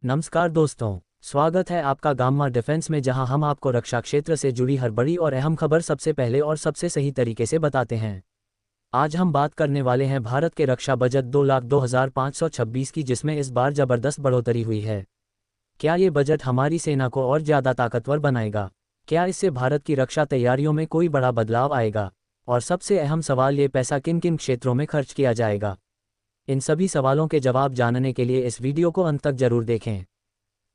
नमस्कार दोस्तों, स्वागत है आपका गामा डिफेंस में, जहां हम आपको रक्षा क्षेत्र से जुड़ी हर बड़ी और अहम खबर सबसे पहले और सबसे सही तरीके से बताते हैं। आज हम बात करने वाले हैं भारत के रक्षा बजट 2,02,526 की, जिसमें इस बार जबरदस्त बढ़ोतरी हुई है। क्या ये बजट हमारी सेना को और ज़्यादा ताकतवर बनाएगा? क्या इससे भारत की रक्षा तैयारियों में कोई बड़ा बदलाव आएगा? और सबसे अहम सवाल, ये पैसा किन किन क्षेत्रों में खर्च किया जाएगा? इन सभी सवालों के जवाब जानने के लिए इस वीडियो को अंत तक जरूर देखें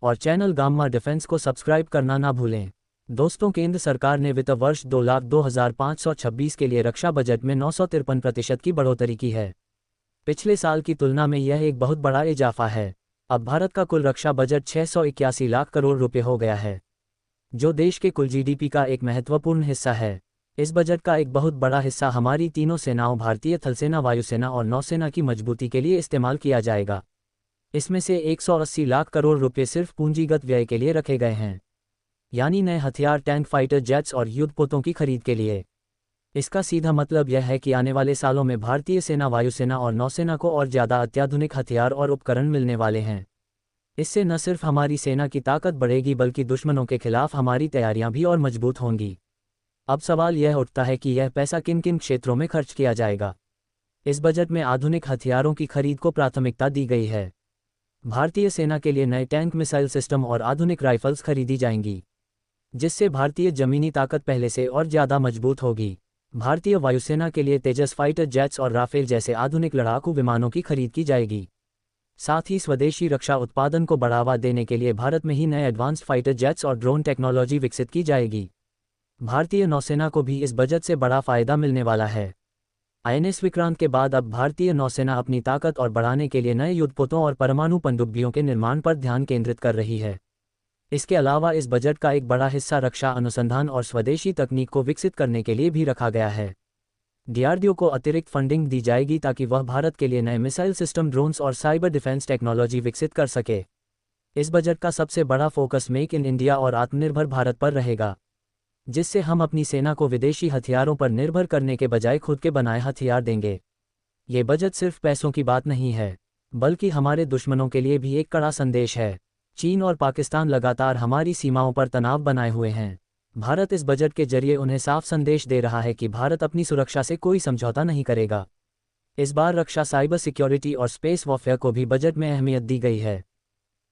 और चैनल गामा डिफेंस को सब्सक्राइब करना ना भूलें। दोस्तों, केंद्र सरकार ने वित्त वर्ष 2,02,526 के लिए रक्षा बजट में 953% की बढ़ोतरी की है। पिछले साल की तुलना में यह एक बहुत बड़ा इजाफा है। अब भारत का कुल रक्षा बजट 681 लाख करोड़ रुपए हो गया है, जो देश के कुल जीडीपी का एक महत्वपूर्ण हिस्सा है। इस बजट का एक बहुत बड़ा हिस्सा हमारी तीनों सेनाओं, भारतीय थलसेना, वायुसेना और नौसेना की मजबूती के लिए इस्तेमाल किया जाएगा। इसमें से 180 लाख करोड़ रुपए सिर्फ पूंजीगत व्यय के लिए रखे गए हैं, यानी नए हथियार, टैंक, फाइटर जेट्स और युद्धपोतों की खरीद के लिए। इसका सीधा मतलब यह है कि आने वाले सालों में भारतीय सेना, वायुसेना और नौसेना को और ज़्यादा अत्याधुनिक हथियार और उपकरण मिलने वाले हैं। इससे न सिर्फ हमारी सेना की ताकत बढ़ेगी, बल्कि दुश्मनों के खिलाफ हमारी तैयारियां भी और मजबूत होंगी। अब सवाल यह उठता है कि यह पैसा किन किन क्षेत्रों में खर्च किया जाएगा। इस बजट में आधुनिक हथियारों की खरीद को प्राथमिकता दी गई है। भारतीय सेना के लिए नए टैंक, मिसाइल सिस्टम और आधुनिक राइफल्स खरीदी जाएंगी, जिससे भारतीय जमीनी ताकत पहले से और ज़्यादा मजबूत होगी। भारतीय वायुसेना के लिए तेजस फाइटर जेट्स और राफेल जैसे आधुनिक लड़ाकू विमानों की खरीद की जाएगी। साथ ही स्वदेशी रक्षा उत्पादन को बढ़ावा देने के लिए भारत में ही नए एडवांस्ड फाइटर जेट्स और ड्रोन टेक्नोलॉजी विकसित की जाएगी। भारतीय नौसेना को भी इस बजट से बड़ा फायदा मिलने वाला है। आईएनएस विक्रांत के बाद अब भारतीय नौसेना अपनी ताकत और बढ़ाने के लिए नए युद्धपोतों और परमाणु पनडुब्बियों के निर्माण पर ध्यान केंद्रित कर रही है। इसके अलावा इस बजट का एक बड़ा हिस्सा रक्षा अनुसंधान और स्वदेशी तकनीक को विकसित करने के लिए भी रखा गया है। डीआरडीओ को अतिरिक्त फंडिंग दी जाएगी ताकि वह भारत के लिए नए मिसाइल सिस्टम, ड्रोन्स और साइबर डिफेंस टेक्नोलॉजी विकसित कर सके। इस बजट का सबसे बड़ा फोकस मेक इन इंडिया और आत्मनिर्भर भारत पर रहेगा, जिससे हम अपनी सेना को विदेशी हथियारों पर निर्भर करने के बजाय खुद के बनाए हथियार देंगे। ये बजट सिर्फ पैसों की बात नहीं है, बल्कि हमारे दुश्मनों के लिए भी एक कड़ा संदेश है। चीन और पाकिस्तान लगातार हमारी सीमाओं पर तनाव बनाए हुए हैं। भारत इस बजट के जरिए उन्हें साफ संदेश दे रहा है कि भारत अपनी सुरक्षा से कोई समझौता नहीं करेगा। इस बार रक्षा, साइबर सिक्योरिटी और स्पेस वॉरफेयर को भी बजट में अहमियत दी गई है।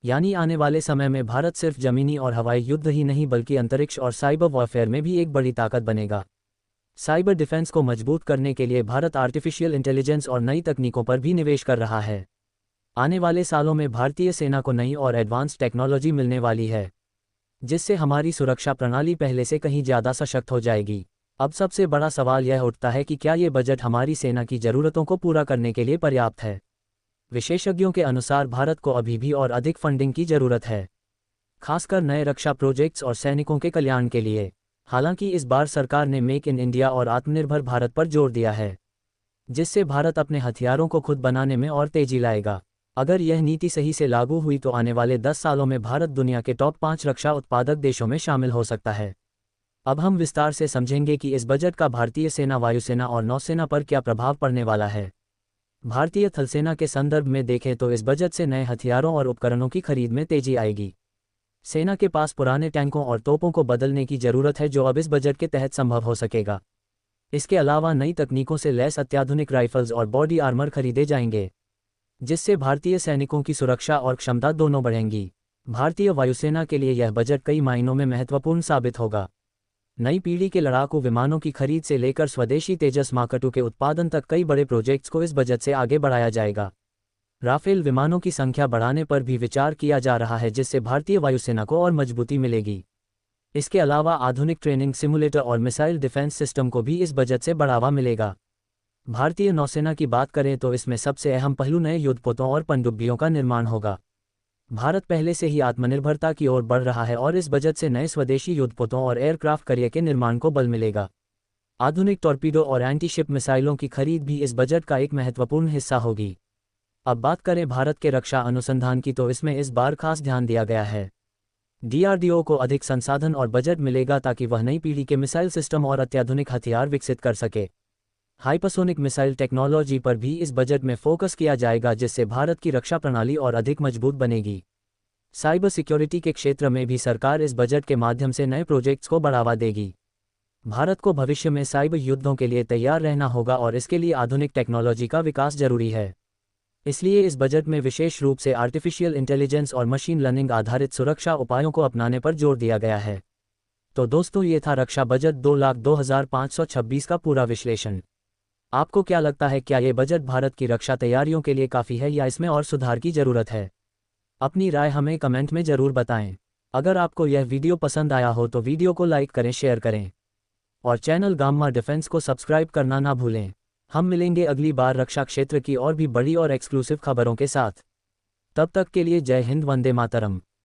यानी आने वाले समय में भारत सिर्फ जमीनी और हवाई युद्ध ही नहीं, बल्कि अंतरिक्ष और साइबर वॉरफेयर में भी एक बड़ी ताकत बनेगा। साइबर डिफेंस को मजबूत करने के लिए भारत आर्टिफिशियल इंटेलिजेंस और नई तकनीकों पर भी निवेश कर रहा है। आने वाले सालों में भारतीय सेना को नई और एडवांस टेक्नोलॉजी मिलने वाली है, जिससे हमारी सुरक्षा प्रणाली पहले से कहीं ज़्यादा सशक्त हो जाएगी। अब सबसे बड़ा सवाल यह उठता है कि क्या ये बजट हमारी सेना की ज़रूरतों को पूरा करने के लिए पर्याप्त है। विशेषज्ञों के अनुसार भारत को अभी भी और अधिक फंडिंग की जरूरत है, खासकर नए रक्षा प्रोजेक्ट्स और सैनिकों के कल्याण के लिए। हालांकि इस बार सरकार ने मेक इन इंडिया और आत्मनिर्भर भारत पर जोर दिया है, जिससे भारत अपने हथियारों को खुद बनाने में और तेजी लाएगा। अगर यह नीति सही से लागू हुई तो आने वाले 10 सालों में भारत दुनिया के टॉप 5 रक्षा उत्पादक देशों में शामिल हो सकता है। अब हम विस्तार से समझेंगे कि इस बजट का भारतीय सेना, वायुसेना और नौसेना पर क्या प्रभाव पड़ने वाला है। भारतीय थलसेना के संदर्भ में देखें तो इस बजट से नए हथियारों और उपकरणों की खरीद में तेजी आएगी। सेना के पास पुराने टैंकों और तोपों को बदलने की जरूरत है, जो अब इस बजट के तहत संभव हो सकेगा। इसके अलावा नई तकनीकों से लैस अत्याधुनिक राइफल्स और बॉडी आर्मर खरीदे जाएंगे, जिससे भारतीय सैनिकों की सुरक्षा और क्षमता दोनों बढ़ेंगी। भारतीय वायुसेना के लिए यह बजट कई मायनों में महत्वपूर्ण साबित होगा। नई पीढ़ी के लड़ाकू विमानों की खरीद से लेकर स्वदेशी तेजस मार्क II के उत्पादन तक कई बड़े प्रोजेक्ट्स को इस बजट से आगे बढ़ाया जाएगा। राफेल विमानों की संख्या बढ़ाने पर भी विचार किया जा रहा है, जिससे भारतीय वायुसेना को और मजबूती मिलेगी। इसके अलावा आधुनिक ट्रेनिंग सिमुलेटर और मिसाइल डिफेंस सिस्टम को भी इस बजट से बढ़ावा मिलेगा। भारतीय नौसेना की बात करें तो इसमें सबसे अहम पहलू नए युद्धपोतों और पनडुब्बियों का निर्माण होगा। भारत पहले से ही आत्मनिर्भरता की ओर बढ़ रहा है और इस बजट से नए स्वदेशी युद्धपोतों और एयरक्राफ्ट कैरियर के निर्माण को बल मिलेगा। आधुनिक टॉर्पीडो और एंटी-शिप मिसाइलों की खरीद भी इस बजट का एक महत्वपूर्ण हिस्सा होगी। अब बात करें भारत के रक्षा अनुसंधान की, तो इसमें इस बार खास ध्यान दिया गया है। डीआरडीओ को अधिक संसाधन और बजट मिलेगा ताकि वह नई पीढ़ी के मिसाइल सिस्टम और अत्याधुनिक हथियार विकसित कर सके। हाइपरसोनिक मिसाइल टेक्नोलॉजी पर भी इस बजट में फोकस किया जाएगा, जिससे भारत की रक्षा प्रणाली और अधिक मजबूत बनेगी। साइबर सिक्योरिटी के क्षेत्र में भी सरकार इस बजट के माध्यम से नए प्रोजेक्ट्स को बढ़ावा देगी। भारत को भविष्य में साइबर युद्धों के लिए तैयार रहना होगा और इसके लिए आधुनिक टेक्नोलॉजी का विकास जरूरी है। इसलिए इस बजट में विशेष रूप से आर्टिफिशियल इंटेलिजेंस और मशीन लर्निंग आधारित सुरक्षा उपायों को अपनाने पर जोर दिया गया है। तो दोस्तों, ये था रक्षा बजट 2,02,526 का पूरा विश्लेषण। आपको क्या लगता है, क्या ये बजट भारत की रक्षा तैयारियों के लिए काफ़ी है या इसमें और सुधार की ज़रूरत है? अपनी राय हमें कमेंट में ज़रूर बताएं। अगर आपको यह वीडियो पसंद आया हो तो वीडियो को लाइक करें, शेयर करें और चैनल गामा डिफेंस को सब्सक्राइब करना ना भूलें। हम मिलेंगे अगली बार रक्षा क्षेत्र की और भी बड़ी और एक्सक्लूसिव खबरों के साथ। तब तक के लिए जय हिंद, वंदे मातरम।